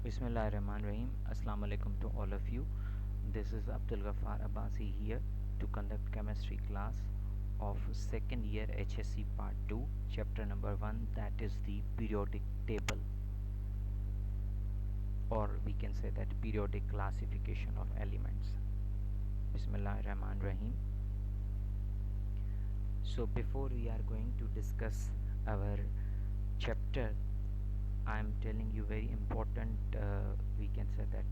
Bismillahirrahmanirrahim. Assalamu alaikum to all of you. This is Abdul Ghaffar Abbasi here to conduct chemistry class of second year HSC part 2 chapter number 1, that is the periodic table, or we can say that periodic classification of elements. Bismillahirrahmanirrahim. So before we are going to discuss our chapter, I am telling you very important, we can say that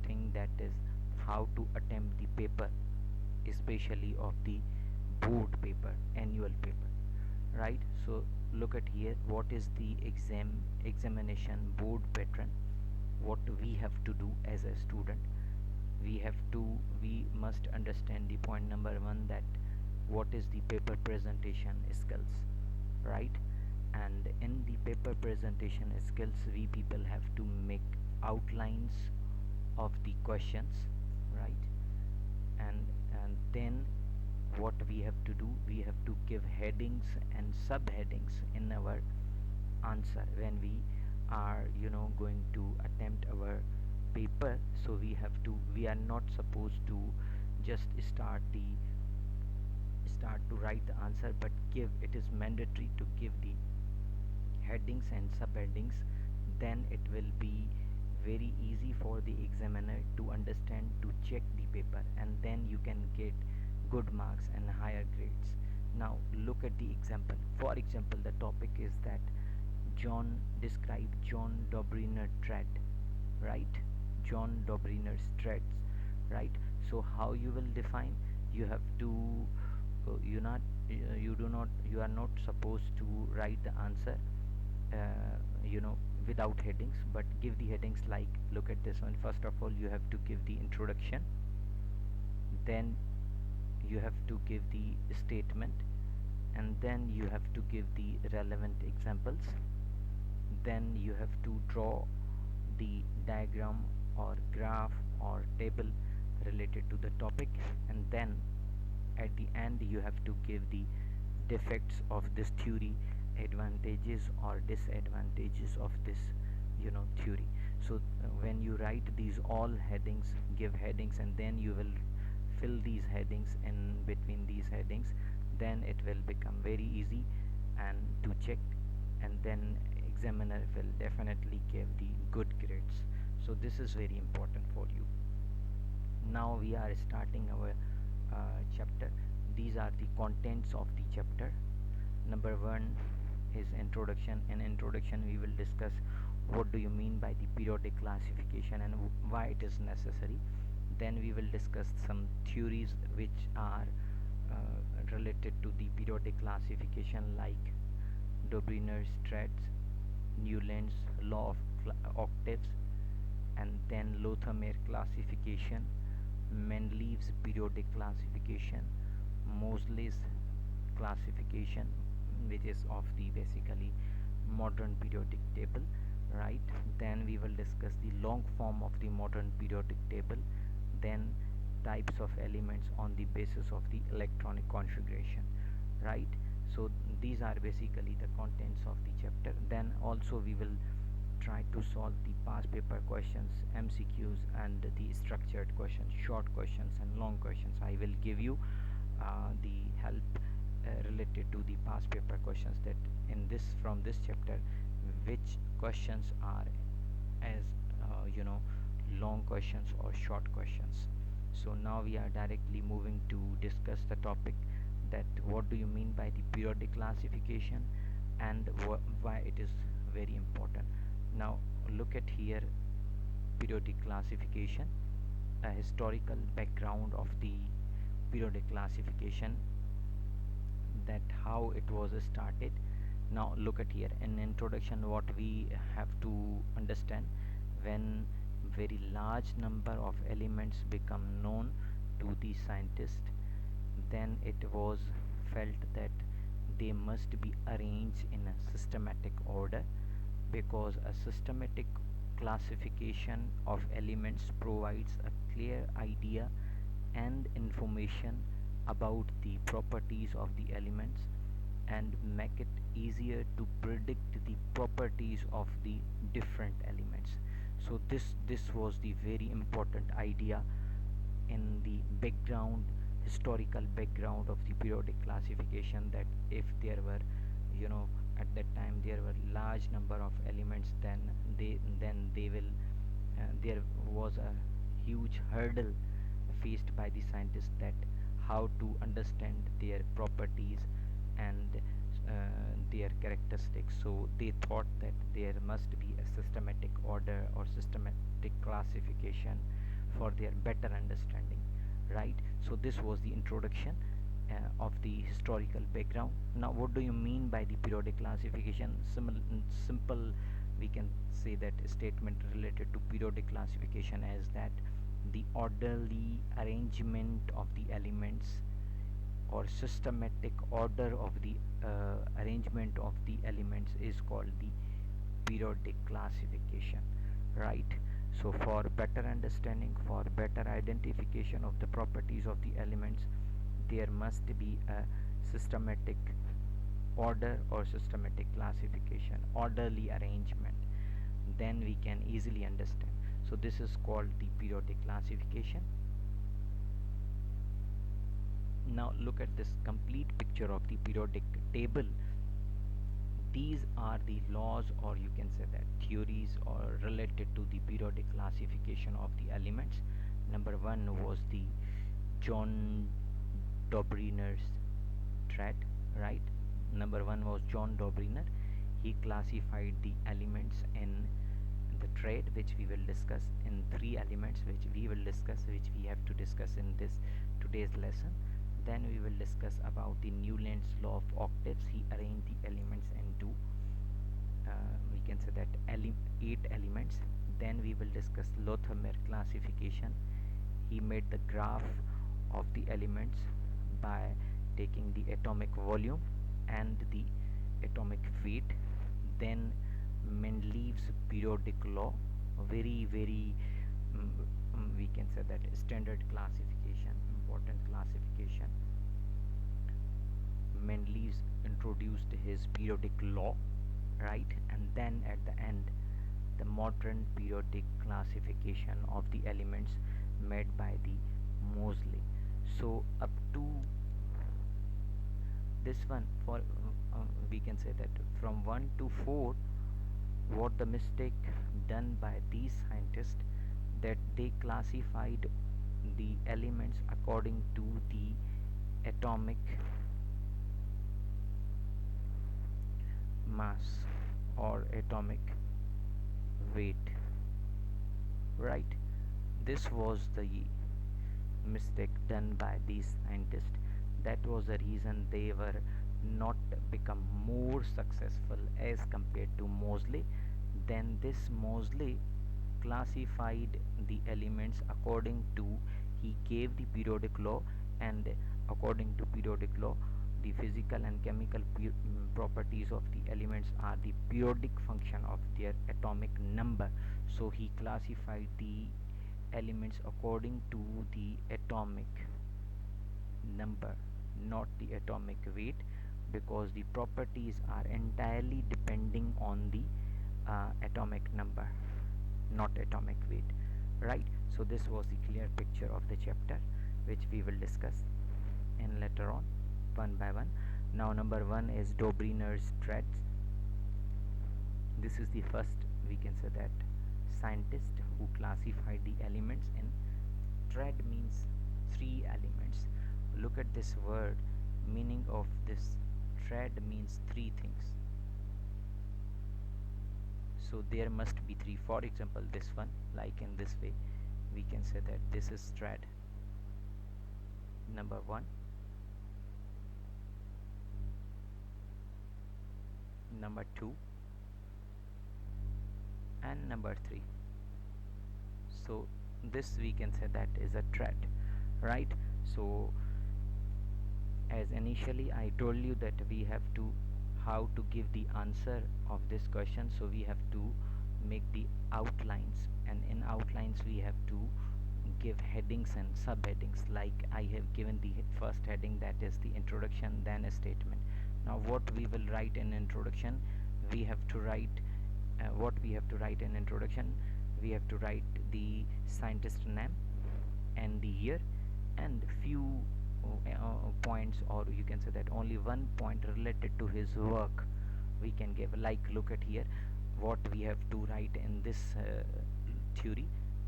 thing, that is how to attempt the paper, especially of the board paper, annual paper, right? So look at here, what is the examination board pattern. What we have to do as a student, we must understand the point number 1, that what is the paper presentation skills, right? And in the paper presentation skills, we people have to make outlines of the questions, right? And then what we have to do, we have to give headings and subheadings in our answer when we are going to attempt our paper. So we are not supposed to just start to write the answer, but it is mandatory to give the headings and subheadings. Then it will be very easy for the examiner to understand, to check the paper, and then you can get good marks and higher grades. Now look at the example. For example, the topic is that describe John Dobryner thread, right? John Dobryner's threads, right? So how you will define? You have to you are not supposed to write the answer without headings, but give the headings. Like, look at this one. First of all, you have to give the introduction, then you have to give the statement, and then you have to give the relevant examples, then you have to draw the diagram or graph or table related to the topic, and then at the end you have to give the defects of this theory, advantages or disadvantages of this theory. So when you write these all headings, give headings, and then you will fill these headings in between these headings, then it will become very easy and to check, and then examiner will definitely give the good grades. So this is very important for you. Now we are starting our chapter. These are the contents of the chapter. Number 1 is introduction. In introduction we will discuss what do you mean by the periodic classification and why it is necessary. Then we will discuss some theories which are related to the periodic classification, like Dobryner's threads, Newland's law of octaves, and then Lothar-Meyer classification, Mendeleev's periodic classification, Moseley's classification, which is of the basically modern periodic table, right? Then we will discuss the long form of the modern periodic table, then types of elements on the basis of the electronic configuration, right? So these are basically the contents of the chapter. Then also we will try to solve the past paper questions, MCQs, and the structured questions, short questions and long questions. I will give you the help related to the past paper questions, that from this chapter which questions are as long questions or short questions. So now we are directly moving to discuss the topic, that what do you mean by the periodic classification and why it is very important. Now look at here, periodic classification, a historical background of the periodic classification, that how it was started. Now look at here, in introduction what we have to understand, when very large number of elements become known to the scientist, then it was felt that they must be arranged in a systematic order, because a systematic classification of elements provides a clear idea and information about the properties of the elements, and make it easier to predict the properties of the different elements. So this was the very important idea in the background, historical background of the periodic classification, that if there were, you know, at that time there were large number of elements, then they will there was a huge hurdle faced by the scientists, that how to understand their properties and their characteristics. So they thought that there must be a systematic order or systematic classification for their better understanding, right? So this was the introduction of the historical background. Now what do you mean by the periodic classification? Simple, we can say that a statement related to periodic classification as that the orderly arrangement of the elements or systematic order of the arrangement of the elements is called the periodic classification, right? So for better understanding, for better identification of the properties of the elements, there must be a systematic order or systematic classification, orderly arrangement, then we can easily understand. So this is called the periodic classification. Now look at this complete picture of the periodic table. These are the laws, or you can say that theories, or related to the periodic classification of the elements. Number one was the John Dobryner's thread, right? Number one was John Dobryner. He classified the elements in the thread, which we will discuss, in three elements, which we will discuss, which we have to discuss in this today's lesson. Then we will discuss about the Newland's law of octaves. He arranged the elements into we can say that 8 elements. Then we will discuss Lothamer classification. He made the graph of the elements by taking the atomic volume and the atomic weight. Then Mendeleev's periodic law, very we can say that standard classification, important classification. Mendeleev introduced his periodic law, right? And then at the end, the modern periodic classification of the elements made by the Moseley. So up to this one, for we can say that from 1 to 4, what the mistake done by these scientists, that they classified the elements according to the atomic mass or atomic weight, right? This was the mistake done by these scientists. That was the reason they were not become more successful as compared to Moseley. Then this Moseley classified the elements according to, he gave the periodic law, and according to periodic law, the physical and chemical properties of the elements are the periodic function of their atomic number. So he classified the elements according to the atomic number, not the atomic weight, because the properties are entirely depending on the atomic number, not atomic weight, right? So this was the clear picture of the chapter, which we will discuss in later on, one by one. Now number one is Dobryner's threads. This is the first, we can say that, scientist who classified the elements in thread, means 3 elements. Look at this word, meaning of this thread means 3 things. So there must be 3. For example, this one, like in this way, we can say that this is thread number 1, number 2, and number 3. So this we can say that is a thread, right? So as initially I told you that we have to, how to give the answer of this question, so we have to make the outlines, and in outlines we have to give headings and subheadings. Like I have given the first heading, that is the introduction, then a statement. Now what we will write in introduction, we have to write what we have to write in introduction, we have to write the scientist name and the year and few points, or you can say that only one point related to his work we can give. Like, look at here what we have to write in this theory.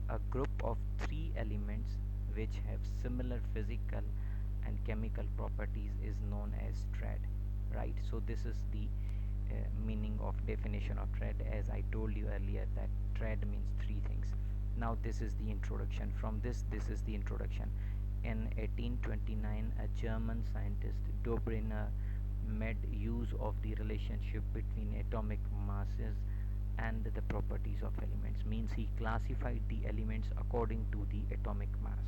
A group of three elements which have similar physical and chemical properties is known as triad, right? So this is the meaning of definition of triad. As I told you earlier that triad means three things. Now this is the introduction. From this is the introduction. In 1829, a German scientist, Dobrynin, made use of the relationship between atomic masses and the properties of elements. Means he classified the elements according to the atomic mass,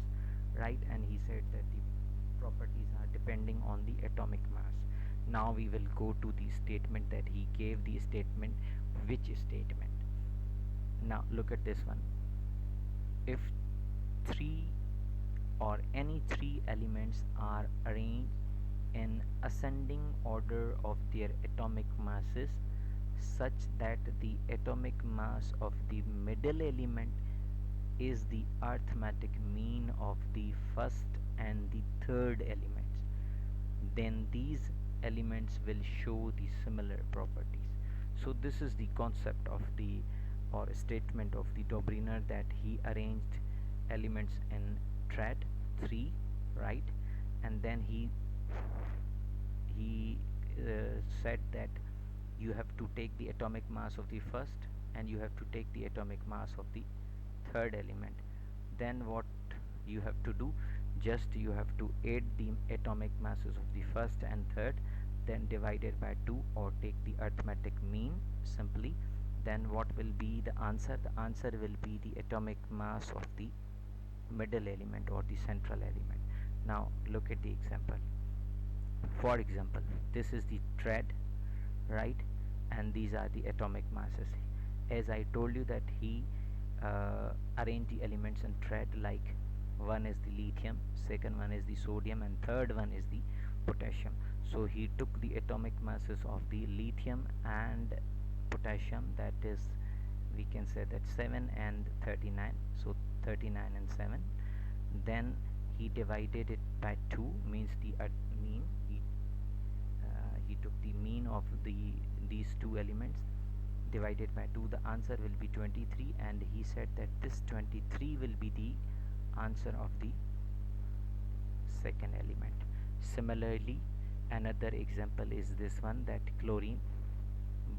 right? And he said that the properties are depending on the atomic mass. Now we will go to the statement that he gave. The statement, which statement? Now look at this one. If three or any three elements are arranged in ascending order of their atomic masses such that the atomic mass of the middle element is the arithmetic mean of the first and the third elements, then these elements will show the similar properties. So this is the concept of the, or statement of the Dobrynin, that he arranged elements in triad 3, right? And then he said that you have to take the atomic mass of the first and you have to take the atomic mass of the third element. Then what you have to do, just you have to add the atomic masses of the first and third, then divide it by 2 or take the arithmetic mean simply. Then what will be the answer? The answer will be the atomic mass of the middle element or the central element. Now look at the example. For example, this is the triad, right? And these are the atomic masses. As I told you that he arranged the elements in triad, like one is the lithium, second one is the sodium, and third one is the potassium. So he took the atomic masses of the lithium and potassium, that is, we can say that 7 and 39, so 39 and 7. Then he divided it by 2, means the mean. He took the mean of these two elements, divided by 2. The answer will be 23, and he said that this 23 will be the answer of the second element. Similarly, another example is this one, that chlorine,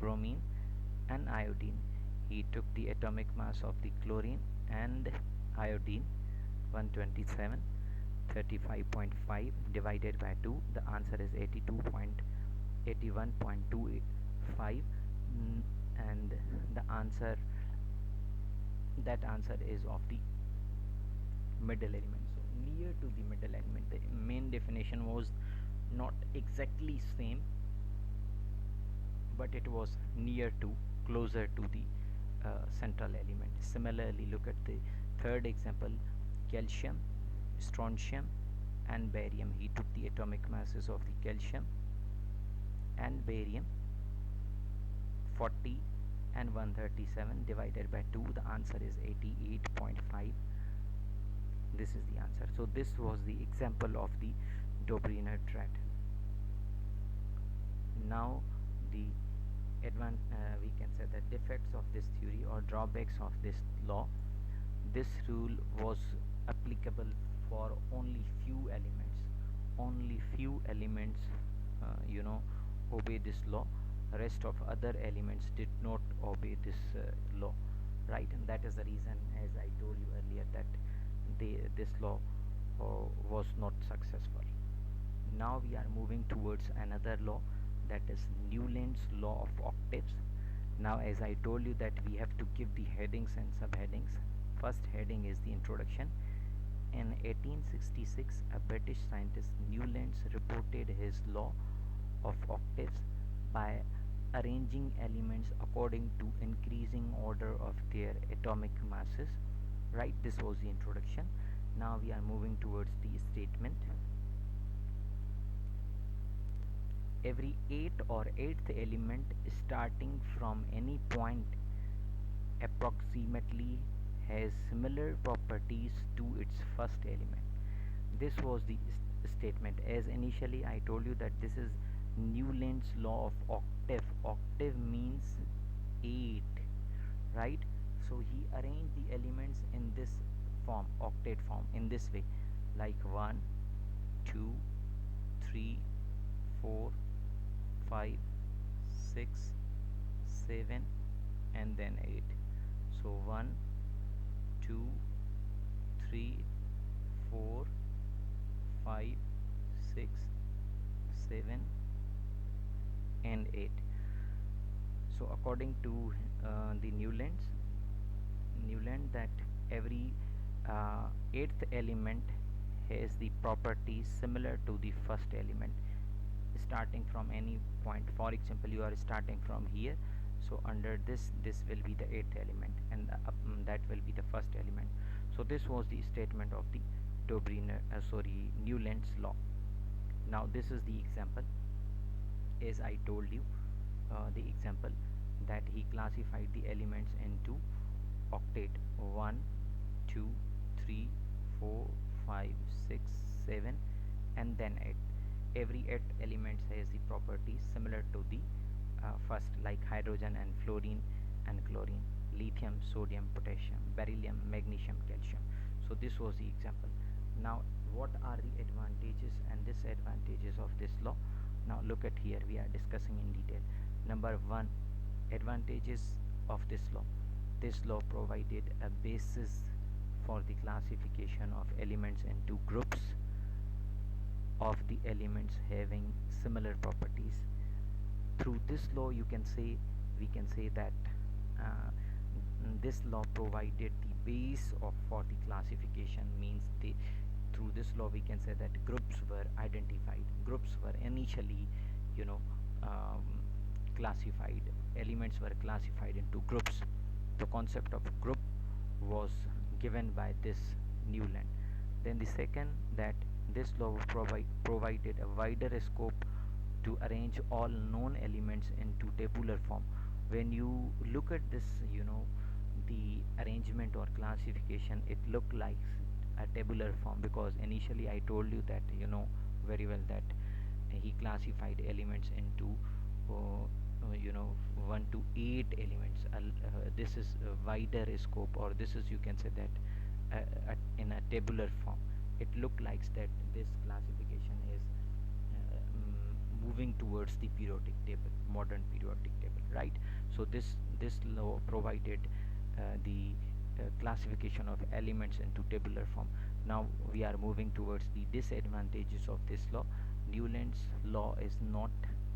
bromine and iodine. He took the atomic mass of the chlorine and iodine, 127, 35.5, divided by 2. The answer is 81.25, and the answer, that answer is of the middle element. So near to the middle element. The main definition was not exactly same, but it was near to, closer to the central element. Similarly, look at the third example, calcium, strontium and barium. He took the atomic masses of the calcium and barium, 40 and 137, divided by 2. The answer is 88.5. This is the answer. So this was the example of the Dobrynin triad. Now the we can say the defects of this theory or drawbacks of this law. This rule was applicable for only few elements. Only few elements obey this law. Rest of other elements did not obey this law, right? And that is the reason, as I told you earlier, that this law was not successful. Now we are moving towards another law, that is Newland's law of octaves. Now, as I told you that we have to give the headings and subheadings. First heading is the introduction. In 1866, a British scientist Newlands reported his law of octaves by arranging elements according to increasing order of their atomic masses, right? This was the introduction. Now we are moving towards the statement. Every 8th element starting from any point approximately has similar properties to its first element. This was the statement. As initially I told you that this is Newland's law of octave. Octave means 8, right? So he arranged the elements in this form, octet form, in this way, like 1, 2, 3, 4, 5, 6, 7, and then 8. So 1, 2, 3, 4, 5, 6, 7, and 8. So according to the Newland, that every eighth element has the properties similar to the first element, starting from any point. For example, you are starting from here, so under this will be the eighth element, and that will be the first element. So this was the statement of the Newland's law. Now this is the example. As I told you, the example that he classified the elements into octet: 1, 2, 3, 4, 5, 6, 7, and then 8. Every 8 elements has the properties similar to the first, like hydrogen and fluorine and chlorine, lithium, sodium, potassium, beryllium, magnesium, calcium. So this was the example. Now what are the advantages and disadvantages of this law? Now look at here, we are discussing in detail. Number 1, advantages of this law. This law provided a basis for the classification of elements into groups of the elements having similar properties. Through this law, we can say that this law provided the base for the classification. Means through this law we can say that groups were identified. Groups were initially, you know, um, classified. Elements were classified into groups. The concept of group was given by this Newland. Then the second, that this law provided a wider scope to arrange all known elements into tabular form. When you look at this, the arrangement or classification, it looked like a tabular form, because initially I told you that very well that he classified elements into 1 to 8 elements. This is a wider scope, or this is, you can say that, in a tabular form. It looked like that this classification is moving towards the periodic table, modern periodic table, right? So this law provided the classification of elements into tabular form. Now we are moving towards the disadvantages of this law. Newland's law is not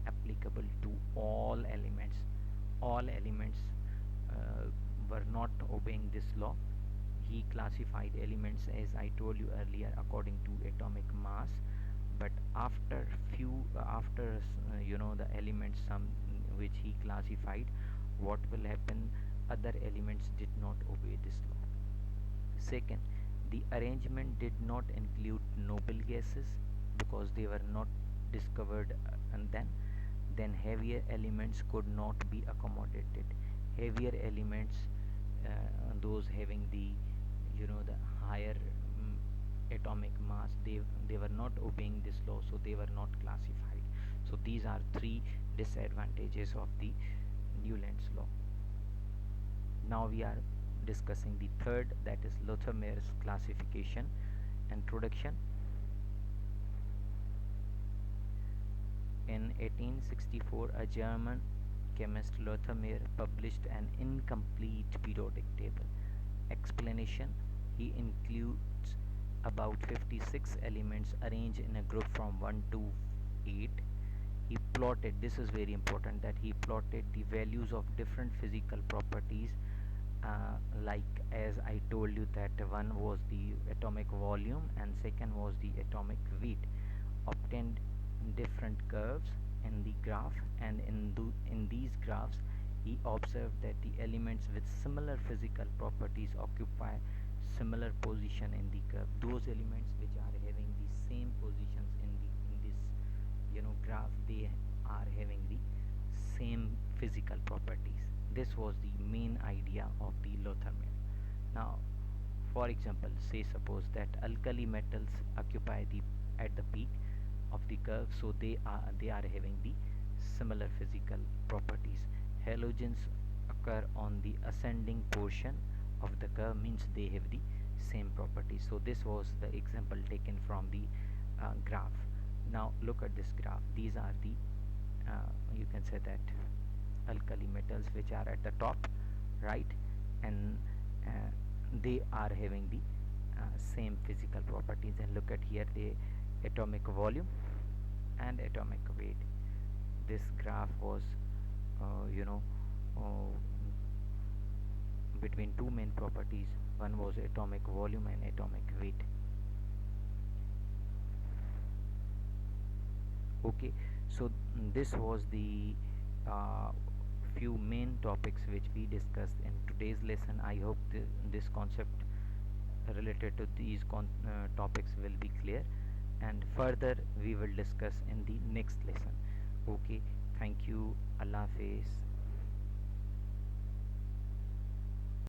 applicable to all elements. All elements were not obeying this law. He classified elements, as I told you earlier, according to atomic mass. But after the elements, some which he classified, what will happen? Other elements did not obey this law. Second, the arrangement did not include noble gases, because they were not discovered, and then heavier elements could not be accommodated. Heavier elements, those having the the higher atomic mass, they were not obeying this law, so they were not classified. So these are three disadvantages of the Newland's law. Now we are discussing the third, that is Lothar Mayer's classification. Introduction. In 1864, a German chemist, Lothar Mayer, published an incomplete periodic table. Explanation: he includes about 56 elements arranged in a group from 1 to 8. He plotted, this is very important, that he plotted the values of different physical properties, like as I told you that one was the atomic volume and second was the atomic weight. Obtained different curves in the graph, and in these graphs he observed that the elements with similar physical properties occupy similar position in the curve. Those elements which are having the same positions in this graph, they are having the same physical properties. This was the main idea of the Lothar Meyer. Now, for example, say suppose that alkali metals occupy the at the peak of the curve, so they are having the similar physical properties. Halogens occur on the ascending portion of the curve, means they have the same properties. So this was the example taken from the graph. Now look at this graph. These are the you can say that alkali metals which are at the top, right? And they are having the same physical properties. And look at here, the atomic volume and atomic weight. This graph was you know uh, between two main properties. One was atomic volume and atomic weight. Okay, so this was the uh, few main topics which we discussed in today's lesson. I hope this concept related to these topics will be clear, and further we will discuss in the next lesson. Okay, thank you. Allah Hafiz.